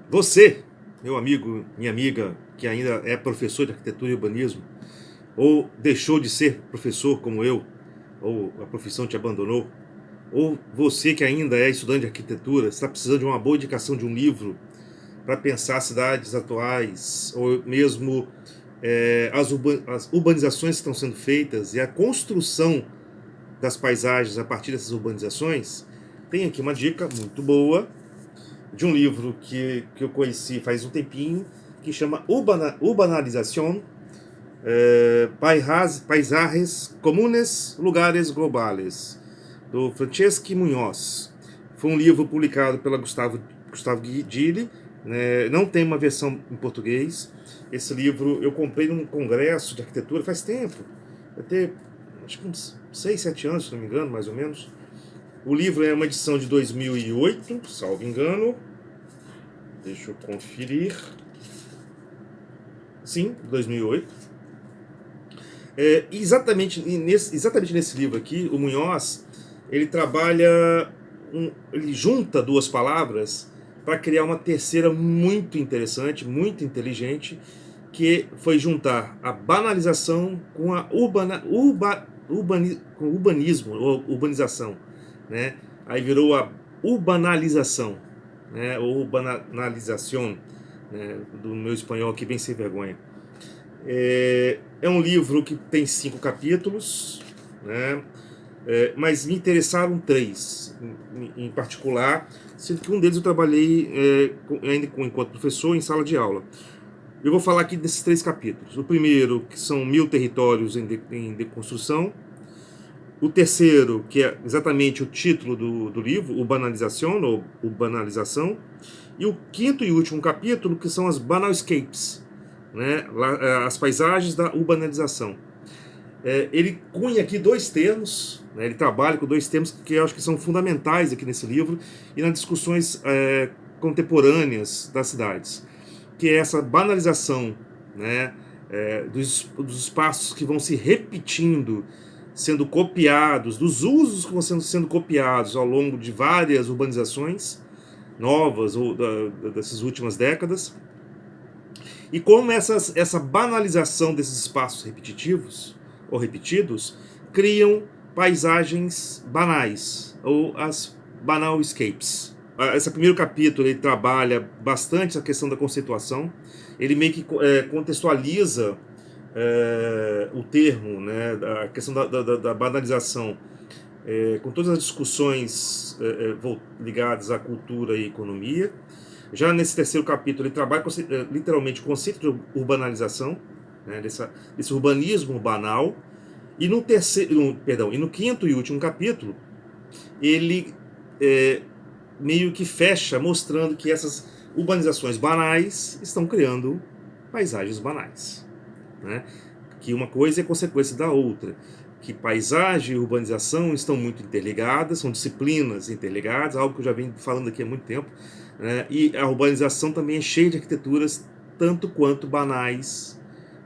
Você, meu amigo, minha amiga, que ainda é professor de arquitetura e urbanismo, ou deixou de ser professor como eu, ou a profissão te abandonou, ou você que ainda é estudante de arquitetura, está precisando de uma boa indicação de um livro para pensar cidades atuais, ou mesmo as urbanizações que estão sendo feitas e a construção das paisagens a partir dessas urbanizações, tem aqui uma dica muito boa de um livro que eu conheci faz um tempinho, que chama Urbanización, Paisajes Comunes, Lugares Globales, do Franceschi Munhoz. Foi um livro publicado pela Gustavo Gidili, né? Não tem uma versão em português. Esse livro eu comprei num congresso de arquitetura faz tempo, até acho que uns 6, 7 anos, se não me engano, mais ou menos. O livro é uma edição de 2008, salvo engano. Deixa eu conferir. Sim, 2008. Exatamente nesse livro aqui, o Munhoz, ele trabalha, ele junta duas palavras para criar uma terceira muito interessante, muito inteligente, que foi juntar a banalização com a com o urbanismo, ou urbanização, né? Aí virou a urbanalização, né? Ou urbanalização, né? Do meu espanhol aqui bem sem vergonha. É um livro que tem 5 capítulos, né? Mas me interessaram 3 em particular, sendo que um deles eu trabalhei ainda enquanto professor em sala de aula. Eu vou falar aqui desses 3 capítulos. O primeiro, que são 1000 territórios em deconstrução. O terceiro, que é exatamente o título do livro, Urbanização, ou Urbanização. E o quinto e último capítulo, que são as Banalscapes, né? As paisagens da urbanização. Ele cunha aqui 2 termos, né? Ele trabalha com 2 termos que eu acho que são fundamentais aqui nesse livro e nas discussões contemporâneas das cidades, que é essa banalização, né? Dos espaços que vão se repetindo, sendo copiados, dos usos que vão sendo copiados ao longo de várias urbanizações novas ou dessas últimas décadas, e como essa banalização desses espaços repetitivos ou repetidos criam paisagens banais, ou as banal escapes. Esse primeiro capítulo ele trabalha bastante a questão da conceituação, ele meio que contextualiza o termo, né, a questão da banalização, com todas as discussões ligadas à cultura e economia. Já nesse terceiro capítulo, ele trabalha literalmente o conceito de urbanização, né, desse urbanismo banal. E no quinto e último capítulo, ele meio que fecha mostrando que essas urbanizações banais estão criando paisagens banais, né? Que uma coisa é consequência da outra, que paisagem e urbanização estão muito interligadas, são disciplinas interligadas, algo que eu já venho falando aqui há muito tempo, né? E a urbanização também é cheia de arquiteturas tanto quanto banais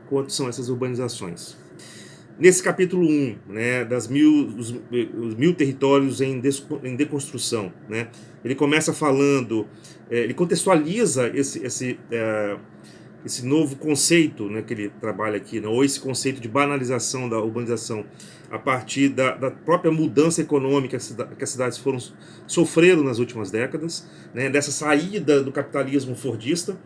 quanto são essas urbanizações. Nesse capítulo 1, né, os 1000 territórios em deconstrução, né, ele começa falando, ele contextualiza esse novo conceito, né, que ele trabalha aqui, né, ou esse conceito de banalização da urbanização, a partir da própria mudança econômica que as cidades sofreram nas últimas décadas, né, dessa saída do capitalismo fordista,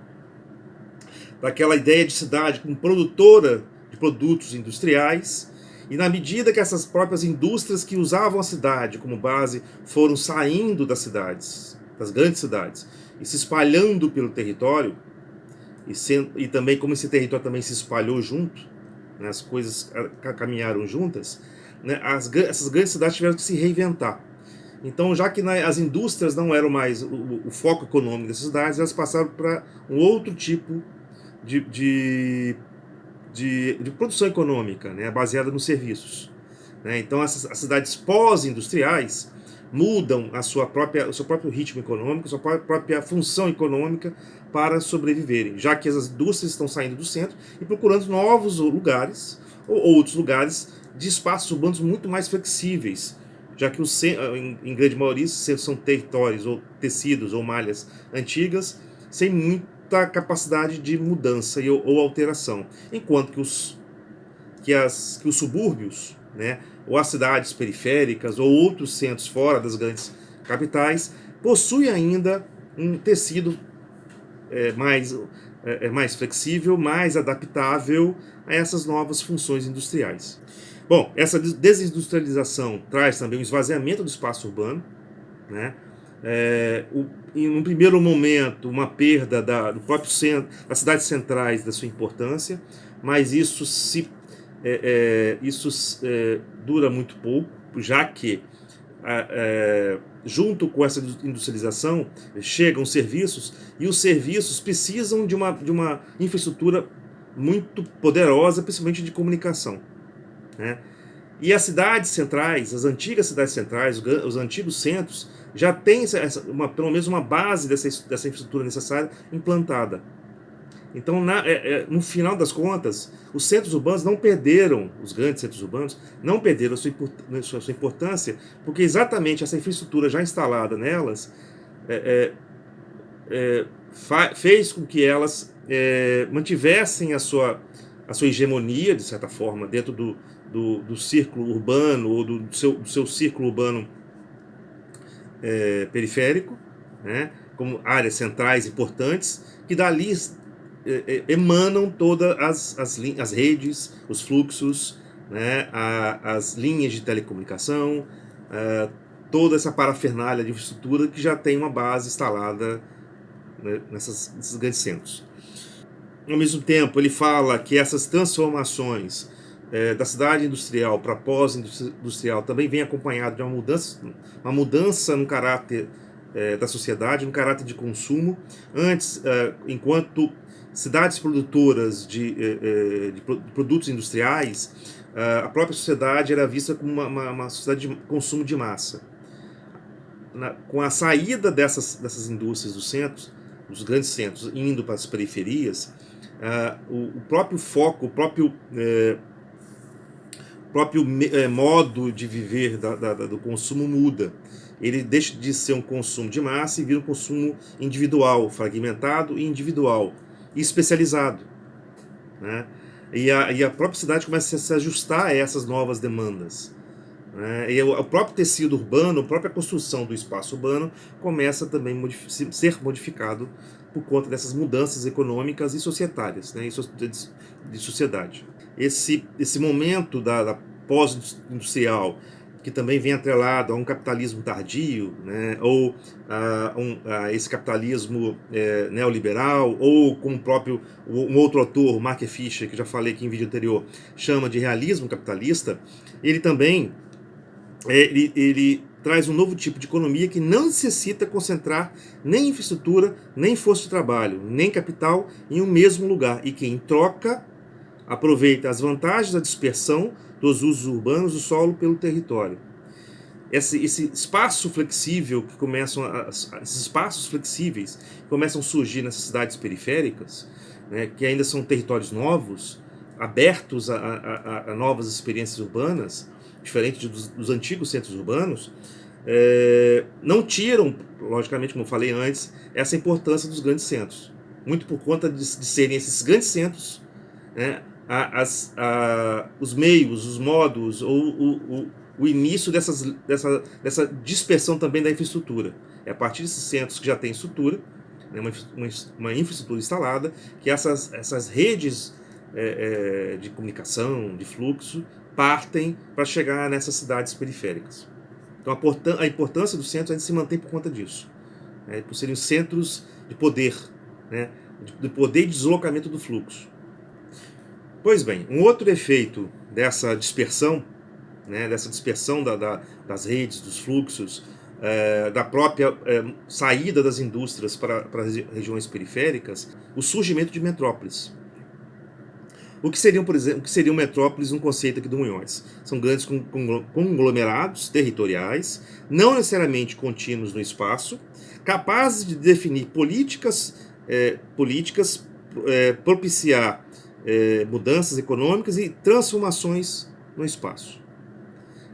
daquela ideia de cidade como produtora de produtos industriais, e na medida que essas próprias indústrias que usavam a cidade como base foram saindo das cidades, das grandes cidades, e se espalhando pelo território, e também como esse território também se espalhou junto, né, as coisas caminharam juntas, né, essas grandes cidades tiveram que se reinventar. Então, já que as indústrias não eram mais o foco econômico dessas cidades, elas passaram para um outro tipo de, de, de produção econômica, né, baseada nos serviços, né? Então, as cidades pós-industriais mudam o seu próprio ritmo econômico, a sua própria função econômica para sobreviverem, já que as indústrias estão saindo do centro e procurando novos lugares ou outros lugares de espaços urbanos muito mais flexíveis, já que em grande maioria são territórios ou tecidos ou malhas antigas, sem muita capacidade de mudança ou alteração, enquanto que os subúrbios, né, ou as cidades periféricas ou outros centros fora das grandes capitais possuem ainda um tecido mais flexível, mais adaptável a essas novas funções industriais. Bom, essa desindustrialização traz também o esvaziamento do espaço urbano, né? Em um primeiro momento, uma perda do próprio centro, das cidades centrais, da sua importância, mas isso dura muito pouco, já que junto com essa industrialização chegam serviços, e os serviços precisam de uma infraestrutura muito poderosa, principalmente de comunicação, né? E as cidades centrais, as antigas cidades centrais, os antigos centros, já têm pelo menos uma base dessa infraestrutura necessária implantada. Então, no final das contas, os centros urbanos não perderam, os grandes centros urbanos, não perderam a sua importância, porque exatamente essa infraestrutura já instalada nelas fez com que elas mantivessem a sua hegemonia, de certa forma, dentro do círculo urbano, ou do seu círculo urbano periférico, né, como áreas centrais importantes, que dali emanam todas as redes, os fluxos, né, as linhas de telecomunicação, toda essa parafernália de infraestrutura que já tem uma base instalada, né, nesses grandes centros. Ao mesmo tempo, ele fala que essas transformações da cidade industrial para pós-industrial também vem acompanhado de uma mudança no caráter da sociedade, no caráter de consumo. Antes, enquanto cidades produtoras de produtos industriais, a própria sociedade era vista como uma sociedade de consumo de massa. Com a saída dessas indústrias dos centros, dos grandes centros, indo para as periferias, o próprio foco, o próprio modo de viver do consumo muda. Ele deixa de ser um consumo de massa e vira um consumo individual, fragmentado e individual, e especializado, né? E a própria cidade começa a se ajustar a essas novas demandas, né? E o próprio tecido urbano, a própria construção do espaço urbano começa também a ser modificado por conta dessas mudanças econômicas e societárias, né, de sociedade. Esse momento da pós-industrial, que também vem atrelado a um capitalismo tardio, né, ou a esse capitalismo neoliberal, ou como um outro autor, Mark Fisher, que já falei aqui em vídeo anterior, chama de realismo capitalista. Ele também ele traz um novo tipo de economia que não necessita concentrar nem infraestrutura, nem força de trabalho, nem capital em um mesmo lugar, e que, em troca, aproveita as vantagens da dispersão dos usos urbanos do solo pelo território. Esse espaço flexível esses espaços flexíveis que começam a surgir nessas cidades periféricas, né, que ainda são territórios novos, abertos a novas experiências urbanas, diferente dos antigos centros urbanos, não tiram, logicamente, como eu falei antes, essa importância dos grandes centros. Muito por conta de serem esses grandes centros, né, os meios, os modos, ou o início dessa dispersão também da infraestrutura. É a partir desses centros que já tem estrutura, né, uma infraestrutura instalada, que essas redes de comunicação, de fluxo, partem para chegar nessas cidades periféricas. Então a importância dos centros se mantém por conta disso, né, por serem centros de poder, né, de poder e deslocamento do fluxo. Pois bem, um outro efeito dessa dispersão, né, das redes, dos fluxos, da própria saída das indústrias para as regiões periféricas, o surgimento de metrópoles. O que seriam, por exemplo, metrópoles, um conceito aqui do Munhoz? São grandes conglomerados territoriais, não necessariamente contínuos no espaço, capazes de definir políticas, propiciar mudanças econômicas e transformações no espaço.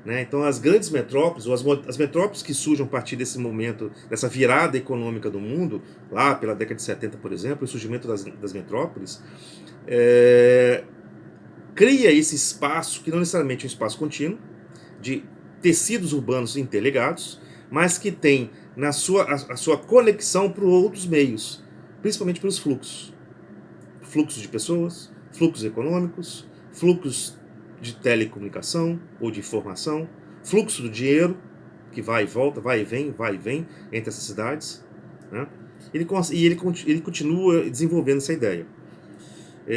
né? Então as grandes metrópoles, ou as metrópoles que surgem a partir desse momento, dessa virada econômica do mundo, lá pela década de 70, por exemplo, o surgimento das metrópoles, cria esse espaço, que não necessariamente é um espaço contínuo, de tecidos urbanos interligados, mas que tem a sua conexão para outros meios, principalmente pelos fluxos. Fluxos de pessoas, fluxos econômicos, fluxos de telecomunicação ou de informação, fluxo do dinheiro, que vai e volta, vai e vem entre essas cidades. Né? Ele continua desenvolvendo essa ideia.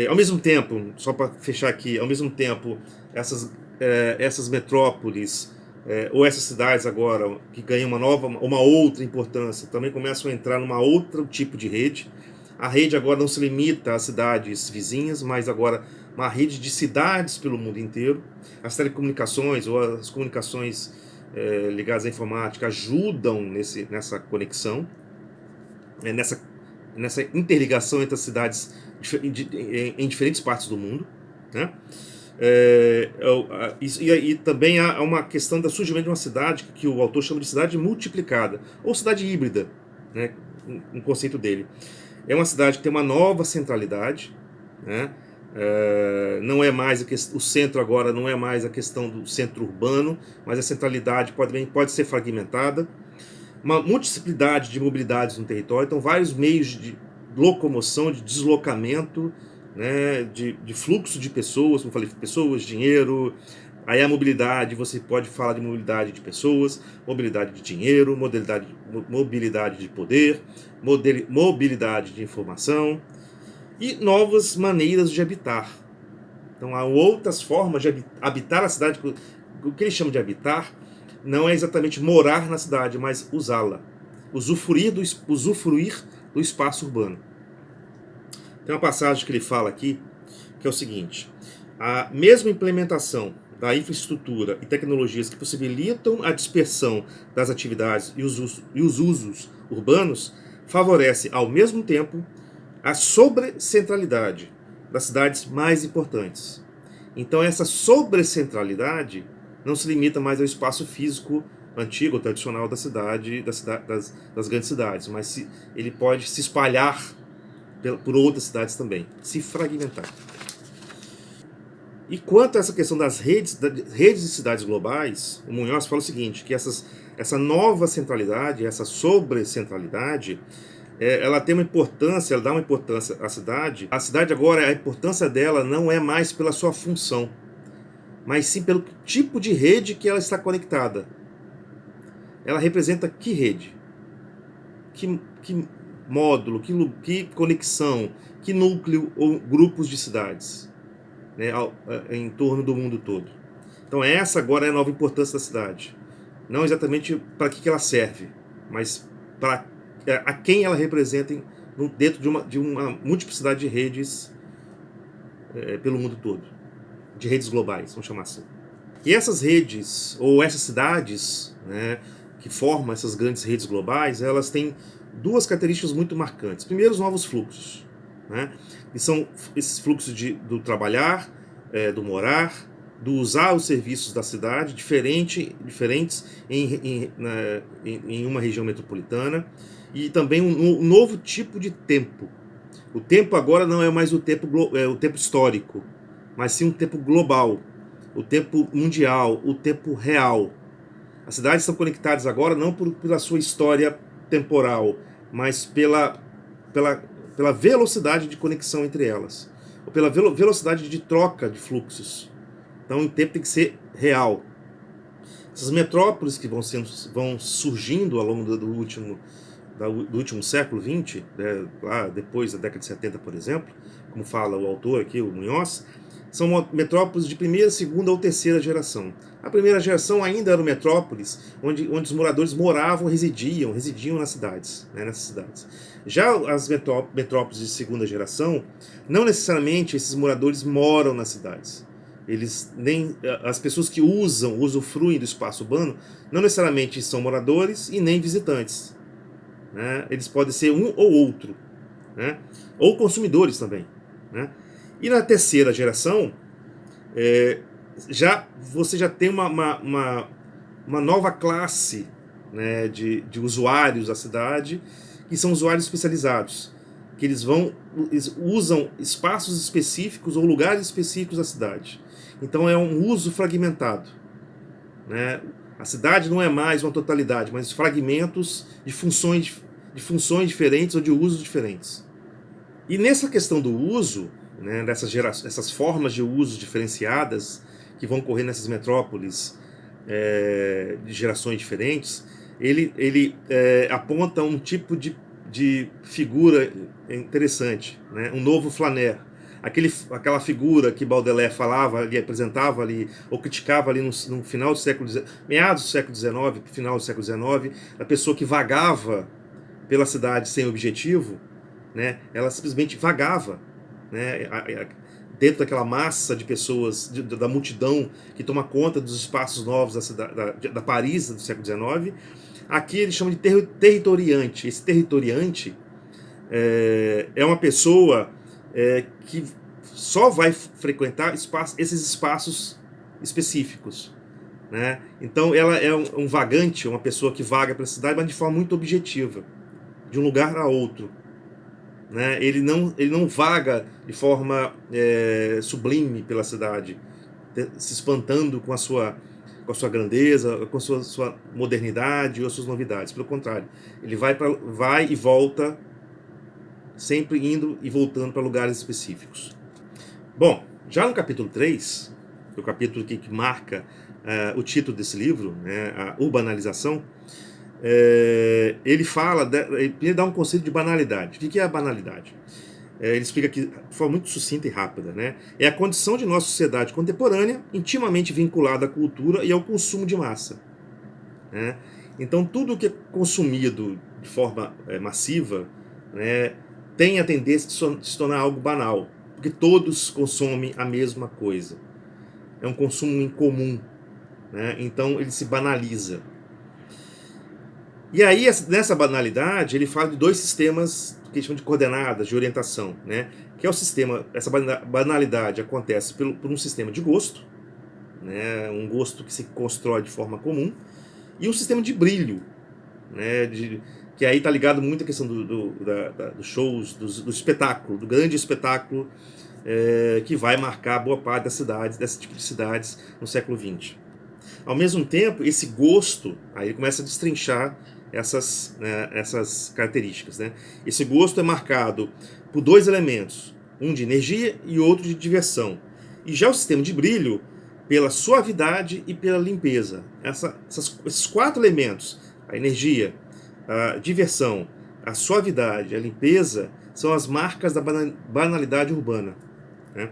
Ao mesmo tempo, só para fechar aqui, ao mesmo tempo, essas metrópoles, ou essas cidades agora, que ganham uma outra importância, também começam a entrar numa outro tipo de rede. A rede agora não se limita às cidades vizinhas, mas agora uma rede de cidades pelo mundo inteiro. As telecomunicações ou as comunicações ligadas à informática ajudam nessa conexão, nessa interligação entre as cidades em diferentes partes do mundo, né? E também há uma questão do surgimento de uma cidade que o autor chama de cidade multiplicada, ou cidade híbrida, né? Um conceito dele. É uma cidade que tem uma nova centralidade, né? Não é mais o centro agora, não é mais a questão do centro urbano, mas a centralidade pode ser fragmentada. Uma multiplicidade de mobilidades no território, então vários meios de locomoção, de deslocamento, né, de fluxo de pessoas, como eu falei, pessoas, dinheiro. Aí a mobilidade, você pode falar de mobilidade de pessoas, mobilidade de dinheiro, mobilidade de poder, mobilidade de informação e novas maneiras de habitar. Então há outras formas de habitar a cidade. O que eles chamam de habitar não é exatamente morar na cidade, mas usá-la, usufruir do espaço urbano. Tem uma passagem que ele fala aqui, que é o seguinte: a mesma implementação da infraestrutura e tecnologias que possibilitam a dispersão das atividades e os usos urbanos favorece, ao mesmo tempo, a sobrecentralidade das cidades mais importantes. Então essa sobrecentralidade não se limita mais ao espaço físico antigo, tradicional da cidade, das grandes cidades, mas ele pode se espalhar por outras cidades também, se fragmentar. E quanto a essa questão das redes de cidades globais, o Munhoz fala o seguinte, que essa nova centralidade, essa sobrecentralidade, ela tem uma importância, ela dá uma importância à cidade. A cidade agora, a importância dela não é mais pela sua função, mas sim pelo tipo de rede que ela está conectada. Ela representa que rede? Que módulo, que conexão, que núcleo ou grupos de cidades, né, em torno do mundo todo. Então essa agora é a nova importância da cidade. Não exatamente para que ela serve, mas para a quem ela representa dentro de uma multiplicidade de redes pelo mundo todo. De redes globais, vamos chamar assim. E essas redes, ou essas cidades, né, que formam essas grandes redes globais, elas têm duas características muito marcantes. Primeiro, os novos fluxos, né, que são esses fluxos do trabalhar, do morar, do usar os serviços da cidade, diferentes em uma região metropolitana, e também um novo tipo de tempo. O tempo agora não é mais o tempo histórico, mas sim um tempo global, o tempo mundial, o tempo real. As cidades são conectadas agora não pela sua história temporal, mas pela velocidade de conexão entre elas, ou pela velocidade de troca de fluxos. Então o tempo tem que ser real. Essas metrópoles que vão surgindo ao longo do último século XX, né, lá depois da década de 70, por exemplo, como fala o autor aqui, o Munhoz, são metrópoles de primeira, segunda ou terceira geração. A primeira geração ainda eram metrópoles onde os moradores residiam nas cidades, né, nessas cidades. Já as metrópoles de segunda geração, não necessariamente esses moradores moram nas cidades. As pessoas que usufruem do espaço urbano, não necessariamente são moradores e nem visitantes, né? Eles podem ser um ou outro, né? Ou consumidores também, né? E na terceira geração, você já tem uma nova classe, né, de usuários da cidade, que são usuários especializados, que eles usam espaços específicos ou lugares específicos da cidade. Então é um uso fragmentado, né? A cidade não é mais uma totalidade, mas fragmentos de funções diferentes ou de usos diferentes. E nessa questão do uso, né, essas formas de uso diferenciadas que vão ocorrer nessas metrópoles de gerações diferentes, ele aponta um tipo de figura interessante, né, um novo flaner. Aquela figura que Baudelaire falava ali, apresentava ali, ou criticava ali no final do século XIX, meados do século XIX, final do século XIX, a pessoa que vagava pela cidade sem objetivo, né? Ela simplesmente vagava, né? Dentro daquela massa de pessoas, da multidão que toma conta dos espaços novos da cidade, da Paris do século XIX. Aqui eles chamam de territoriante. Esse territoriante é uma pessoa que só vai frequentar esses espaços específicos, né? Então ela é um vagante, uma pessoa que vaga pela cidade, mas de forma muito objetiva, de um lugar a outro, né? Ele não vaga de forma sublime pela cidade, se espantando com a sua grandeza, com a sua modernidade ou as suas novidades. Pelo contrário, ele vai e volta, sempre indo e voltando para lugares específicos. Bom, já no capítulo 3, o capítulo que marca o título desse livro, né, a urbanização, ele ele dá um conceito de banalidade. O que é a banalidade? Ele explica aqui de forma muito sucinta e rápida, né? É a condição de nossa sociedade contemporânea intimamente vinculada à cultura e ao consumo de massa, né? Então, tudo que é consumido de forma massiva, né, tem a tendência de se tornar algo banal, porque todos consomem a mesma coisa. É um consumo em comum, né? Então, ele se banaliza. E aí, nessa banalidade, ele fala de dois sistemas que eles chamam de coordenadas, de orientação, né? Que é o sistema, essa banalidade acontece por um sistema de gosto, né? Um gosto que se constrói de forma comum, e um sistema de brilho, né? Que aí está ligado muito à questão dos shows, do espetáculo, do grande espetáculo que vai marcar boa parte das cidades, desse tipo de cidades no século XX. Ao mesmo tempo, esse gosto, aí ele começa a destrinchar essas características, né? Esse gosto é marcado por dois elementos, um de energia e outro de diversão. E já o sistema de brilho, pela suavidade e pela limpeza. Esses quatro elementos, a energia, a diversão, a suavidade, a limpeza, são as marcas da banalidade urbana, né?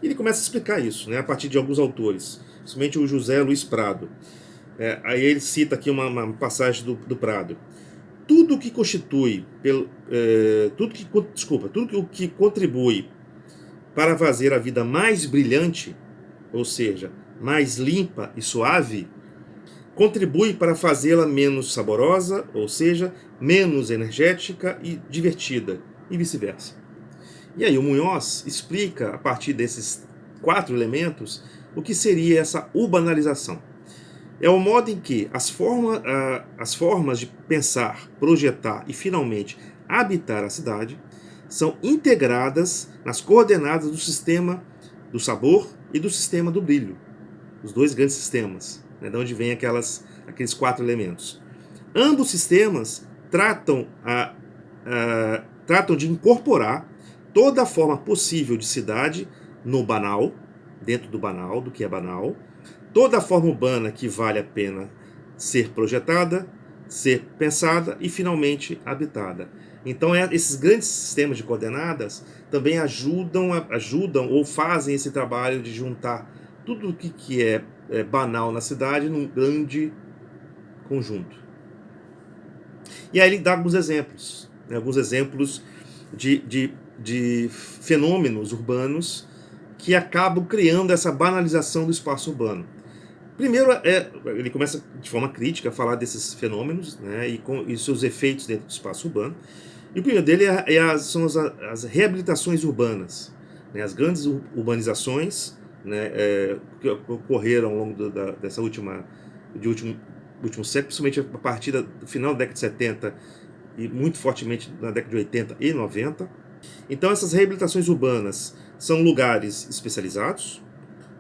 E ele começa a explicar isso, né, a partir de alguns autores, principalmente o José Luiz Prado. Aí ele cita aqui uma passagem do Prado. Tudo que constitui, tudo que contribui para fazer a vida mais brilhante, ou seja, mais limpa e suave, contribui para fazê-la menos saborosa, ou seja, menos energética e divertida, e vice-versa. E aí o Munhoz explica, a partir desses quatro elementos, o que seria essa urbanização. É o modo em que as formas de pensar, projetar e, finalmente, habitar a cidade são integradas nas coordenadas do sistema do sabor e do sistema do brilho, os dois grandes sistemas, né, de onde vêm aqueles quatro elementos. Ambos sistemas tratam de incorporar toda a forma possível de cidade no banal, dentro do banal, do que é banal, toda a forma urbana que vale a pena ser projetada, ser pensada e, finalmente, habitada. Então, esses grandes sistemas de coordenadas também ajudam ou fazem esse trabalho de juntar tudo o que é banal na cidade num grande conjunto. E aí ele dá alguns exemplos, né, de fenômenos urbanos que acabam criando essa banalização do espaço urbano. Primeiro, ele começa de forma crítica a falar desses fenômenos, né, e seus efeitos dentro do espaço urbano. E o primeiro dele são as reabilitações urbanas, né, as grandes urbanizações, né, que ocorreram ao longo dessa último século, principalmente a partir do final da década de 70 e muito fortemente na década de 80 e 90. Então essas reabilitações urbanas são lugares especializados,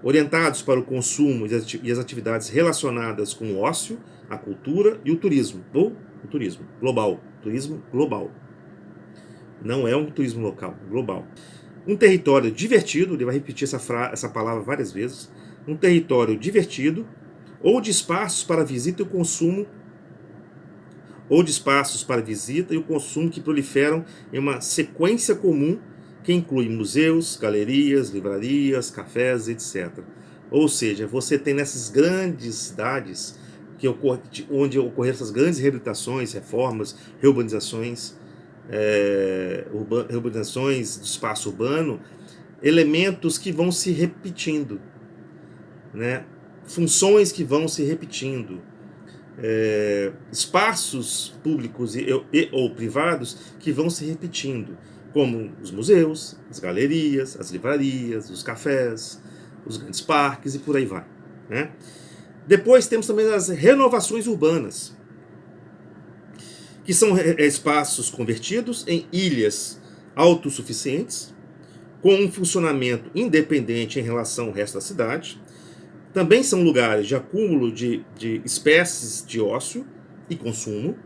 orientados para o consumo e as atividades relacionadas com o ócio, a cultura e o turismo, ou o turismo global. Turismo global. Não é um turismo local, global. Um território divertido, ele vai repetir essa palavra várias vezes, um território divertido, ou de espaços para visita e o consumo, que proliferam em uma sequência comum que inclui museus, galerias, livrarias, cafés, etc. Ou seja, você tem nessas grandes cidades onde ocorreram essas grandes reabilitações, reformas, reurbanizações do espaço urbano, elementos que vão se repetindo, né? Funções que vão se repetindo, espaços públicos ou privados que vão se repetindo, como os museus, as galerias, as livrarias, os cafés, os grandes parques e por aí vai, né? Depois temos também as renovações urbanas, que são espaços convertidos em ilhas autossuficientes, com um funcionamento independente em relação ao resto da cidade. Também são lugares de acúmulo de espécies de ócio e consumo,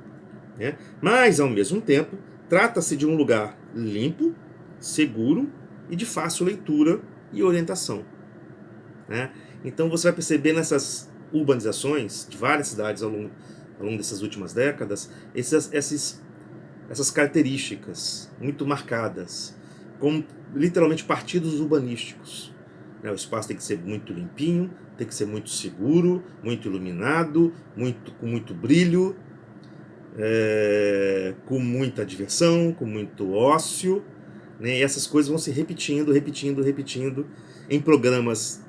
né? Mas, ao mesmo tempo, trata-se de um lugar limpo, seguro e de fácil leitura e orientação, né? Então você vai perceber nessas urbanizações de várias cidades ao longo dessas últimas décadas, essas características muito marcadas, como literalmente partidos urbanísticos. O espaço tem que ser muito limpinho, tem que ser muito seguro, muito iluminado, com muito brilho, com muita diversão, com muito ócio, né? E essas coisas vão se repetindo em programas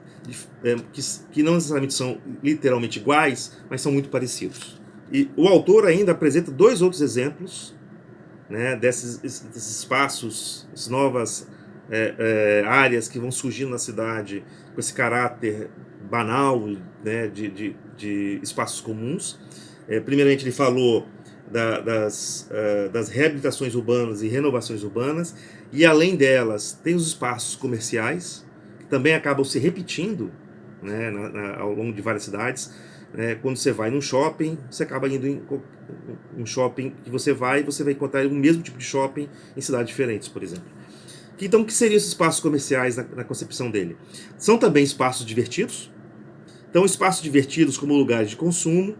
que não necessariamente são literalmente iguais, mas são muito parecidos. E o autor ainda apresenta dois outros exemplos, né, desses espaços, as novas áreas que vão surgindo na cidade com esse caráter banal, né, de espaços comuns. Primeiramente ele falou das reabilitações urbanas e renovações urbanas, e além delas tem os espaços comerciais, que também acabam se repetindo, né, ao longo de várias cidades. Quando você vai num shopping, você acaba indo em um shopping que você vai encontrar o mesmo tipo de shopping em cidades diferentes, por exemplo. Então, o que seriam esses espaços comerciais na concepção dele? São também espaços divertidos. Então, espaços divertidos como lugares de consumo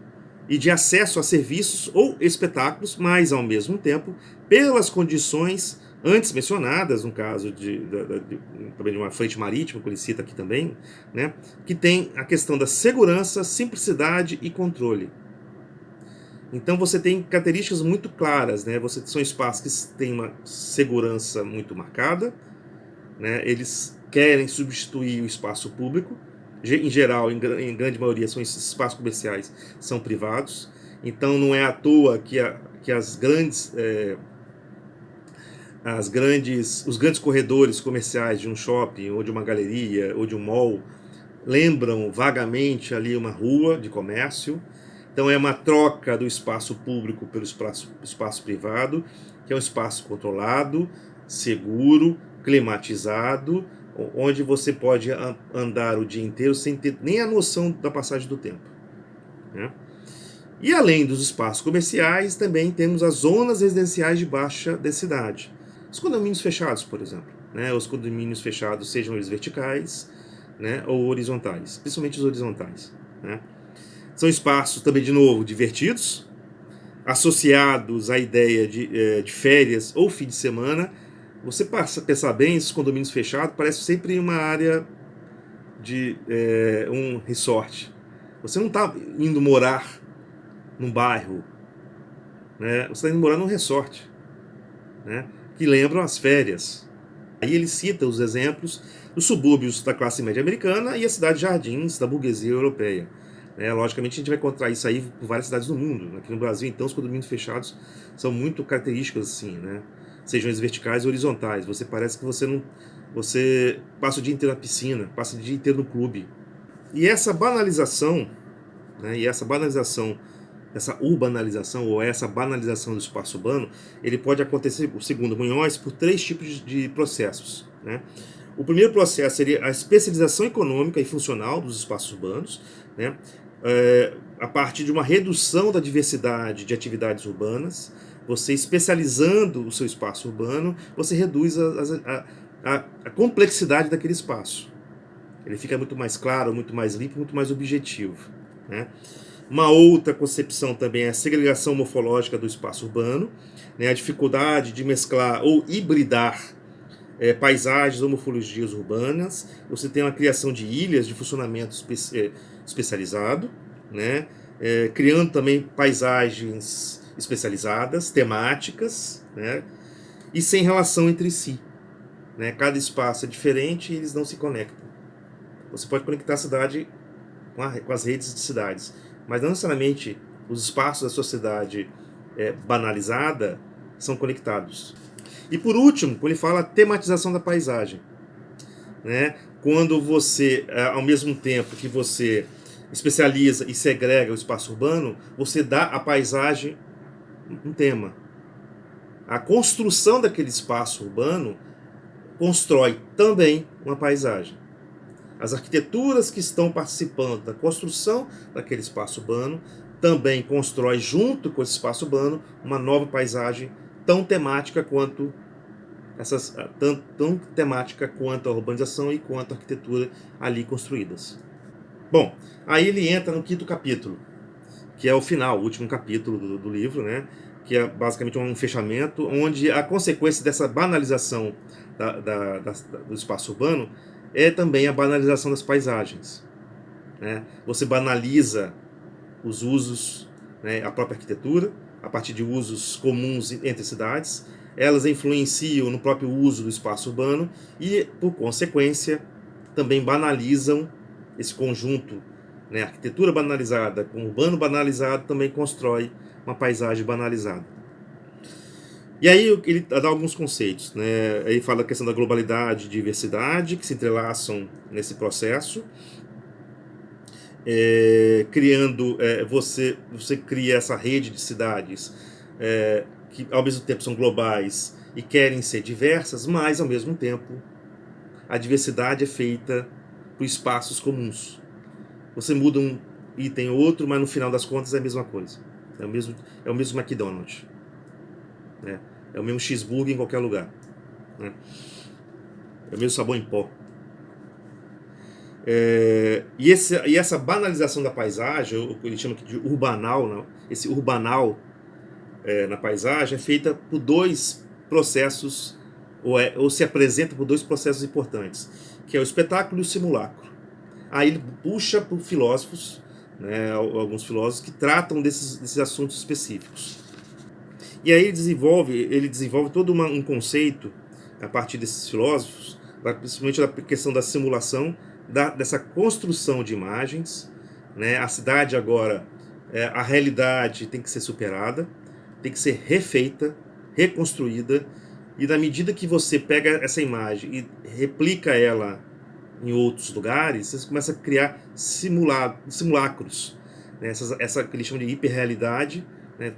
e de acesso a serviços ou espetáculos, mas, ao mesmo tempo, pelas condições antes mencionadas, no caso também de uma frente marítima, que ele cita aqui também, né, que tem a questão da segurança, simplicidade e controle. Então você tem características muito claras, né? São espaços que têm uma segurança muito marcada, né? Eles querem substituir o espaço público. Em geral, em grande maioria, esses espaços comerciais são privados. Então não é à toa que os grandes corredores comerciais de um shopping, ou de uma galeria, ou de um mall, lembram vagamente ali uma rua de comércio. Então é uma troca do espaço público pelo espaço privado, que é um espaço controlado, seguro, climatizado, onde você pode andar o dia inteiro sem ter nem a noção da passagem do tempo, né? E além dos espaços comerciais, também temos as zonas residenciais de baixa densidade. Os condomínios fechados, por exemplo, né? Os condomínios fechados, sejam eles verticais, né, ou horizontais, principalmente os horizontais, né? São espaços também, de novo, divertidos, associados à ideia de férias ou fim de semana. Você passa a pensar bem, esses condomínios fechados parece sempre uma área de um resort. Você não está indo morar num bairro, né? Você está indo morar num resort, né, que lembram as férias. Aí ele cita os exemplos dos subúrbios da classe média americana e a cidade jardins da burguesia europeia. Logicamente a gente vai encontrar isso aí por várias cidades do mundo. Aqui no Brasil, então, os condomínios fechados são muito característicos assim, né? Sejam eles verticais ou horizontais. Você parece que você não você passa o dia inteiro na piscina, passa o dia inteiro no clube. E essa banalização, né, essa urbanização ou essa banalização do espaço urbano, ele pode acontecer, segundo Munhoz, por 3 tipos de processos, né? O primeiro processo seria a especialização econômica e funcional dos espaços urbanos, né? A partir de uma redução da diversidade de atividades urbanas, você especializando o seu espaço urbano, você reduz a complexidade daquele espaço. Ele fica muito mais claro, muito mais limpo, muito mais objetivo, né? Uma outra concepção também é a segregação morfológica do espaço urbano, né? A dificuldade de mesclar ou hibridar paisagens ou morfologias urbanas. Você tem uma criação de ilhas de funcionamento especializado, né? Criando também paisagens especializadas, temáticas, né? E sem relação entre si, né? Cada espaço é diferente e eles não se conectam. Você pode conectar a cidade com as redes de cidades, mas não necessariamente os espaços da sociedade banalizada são conectados. E por último, quando ele fala tematização da paisagem, né? Quando você, ao mesmo tempo que você especializa e segrega o espaço urbano, você dá à paisagem um tema. A construção daquele espaço urbano constrói também uma paisagem. As arquiteturas que estão participando da construção daquele espaço urbano também constrói, junto com esse espaço urbano, uma nova paisagem tão temática quanto tão temática quanto a urbanização e quanto a arquitetura ali construídas. Bom, aí ele entra no 5º capítulo, que é o final, o último capítulo do livro, né? Que é basicamente um fechamento, onde a consequência dessa banalização do espaço urbano é também a banalização das paisagens, né? Você banaliza os usos, né, a própria arquitetura, a partir de usos comuns entre cidades. Elas influenciam no próprio uso do espaço urbano e, por consequência, também banalizam esse conjunto, né? A arquitetura banalizada com o urbano banalizado também constrói uma paisagem banalizada. E aí ele dá alguns conceitos, né? Ele fala da questão da globalidade e diversidade que se entrelaçam nesse processo. Criando, você cria essa rede de cidades que ao mesmo tempo são globais e querem ser diversas, mas ao mesmo tempo a diversidade é feita por espaços comuns. Você muda um item ou outro, mas no final das contas é a mesma coisa. É o mesmo McDonald's, né? É o mesmo cheeseburger em qualquer lugar, né? É o mesmo sabor em pó. E essa banalização da paisagem, o que ele chama de urbanal, né? Esse urbanal na paisagem é feita por 2 processos, ou se apresenta por 2 processos importantes, que é o espetáculo e o simulacro. Aí ele puxa por filósofos, né, alguns filósofos que tratam desses assuntos específicos. E aí ele desenvolve todo um conceito a partir desses filósofos, principalmente da questão da simulação, dessa construção de imagens, né? A cidade agora, a realidade tem que ser superada, tem que ser refeita, reconstruída, e na medida que você pega essa imagem e replica ela em outros lugares, você começa a criar simulacros, né? Essa que eles chamam de hiperrealidade, né?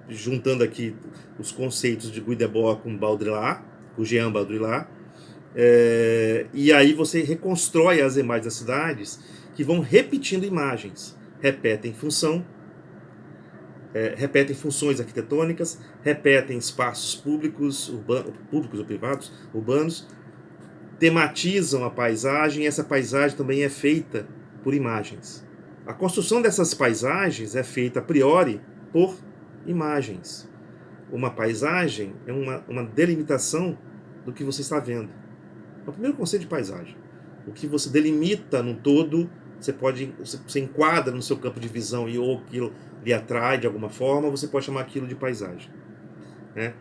Juntando aqui os conceitos de Guy Debord com Baudrillard, com Jean Baudrillard. E aí você reconstrói as imagens das cidades que vão repetindo imagens, repetem funções arquitetônicas, repetem espaços públicos ou privados, urbanos, tematizam a paisagem, e essa paisagem também é feita por imagens. A construção dessas paisagens é feita a priori por imagens. Uma paisagem é uma delimitação do que você está vendo. É o primeiro conceito de paisagem. O que você delimita no todo, você enquadra no seu campo de visão e ou aquilo lhe atrai de alguma forma, você pode chamar aquilo de paisagem, né?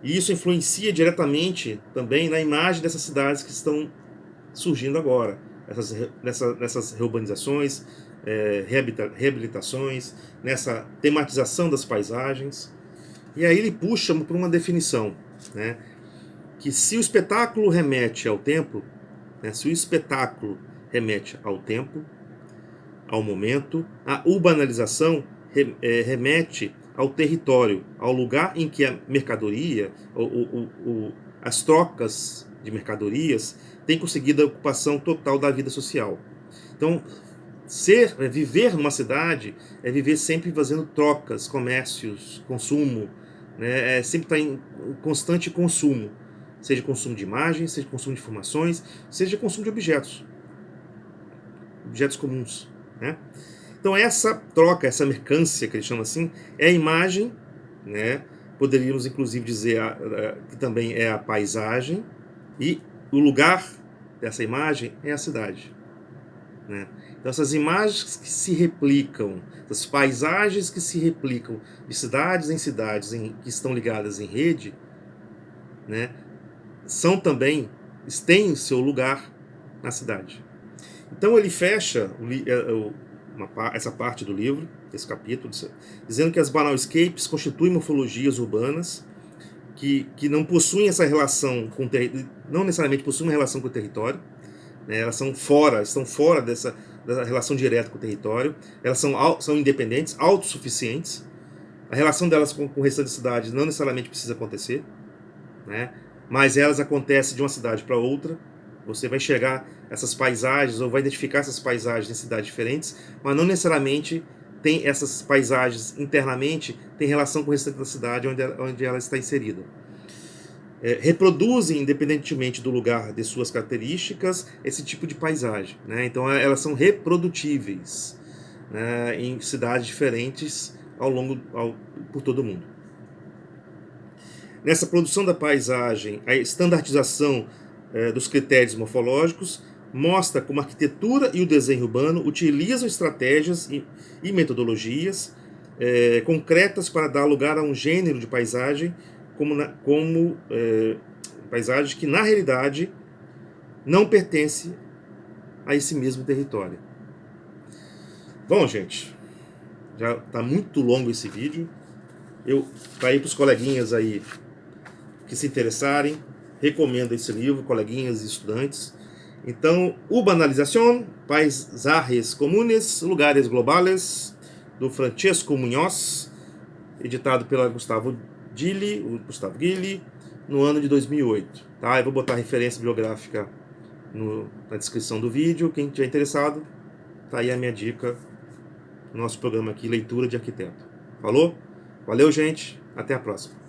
E isso influencia diretamente também na imagem dessas cidades que estão surgindo agora, nessas reurbanizações, reabilitações, nessa tematização das paisagens. E aí ele puxa para uma definição, né? que se o espetáculo remete ao tempo, né, se o espetáculo remete ao tempo, ao momento, a urbanalização remete ao território, ao lugar em que a mercadoria, as trocas de mercadorias têm conseguido a ocupação total da vida social. Então, viver numa cidade é viver sempre fazendo trocas, comércios, consumo, né? É sempre estar em constante consumo, seja consumo de imagens, seja consumo de informações, seja consumo de objetos comuns, né? Então essa troca, essa mercância que eles chamam assim, é a imagem, né? Poderíamos inclusive dizer que também é a paisagem, e o lugar dessa imagem é a cidade, né? Então essas imagens que se replicam, essas paisagens que se replicam de cidades em cidades que estão ligadas em rede, né? São também, têm seu lugar na cidade. Então ele fecha essa parte do livro, esse capítulo, dizendo que as banalscapes constituem morfologias urbanas que não possuem essa relação com não necessariamente possuem uma relação com o território, né? Elas estão fora dessa relação direta com o território, elas são independentes, autossuficientes. A relação delas com o restante da cidade não necessariamente precisa acontecer, né? Mas elas acontecem de uma cidade para outra. Você vai enxergar essas paisagens ou vai identificar essas paisagens em cidades diferentes, mas não necessariamente tem essas paisagens internamente tem relação com o restante da cidade onde ela está inserida. Reproduzem, independentemente do lugar de suas características, esse tipo de paisagem, né? Então elas são reprodutíveis, né, em cidades diferentes por todo o mundo. Nessa produção da paisagem, a estandartização dos critérios morfológicos mostra como a arquitetura e o desenho urbano utilizam estratégias e metodologias concretas para dar lugar a um gênero de paisagem como paisagem que na realidade não pertence a esse mesmo território. Bom, gente, já está muito longo esse vídeo. Para ir para os coleguinhas aí que se interessarem, recomendo esse livro, coleguinhas e estudantes. Então, Urbanización, Paisajes Comunes, Lugares Globales, do Francesco Munhoz, editado pela Gustavo Gili, no ano de 2008. Tá? Eu vou botar a referência bibliográfica na descrição do vídeo. Quem estiver interessado, tá aí a minha dica, nosso programa aqui, Leitura de Arquiteto. Falou? Valeu, gente. Até a próxima.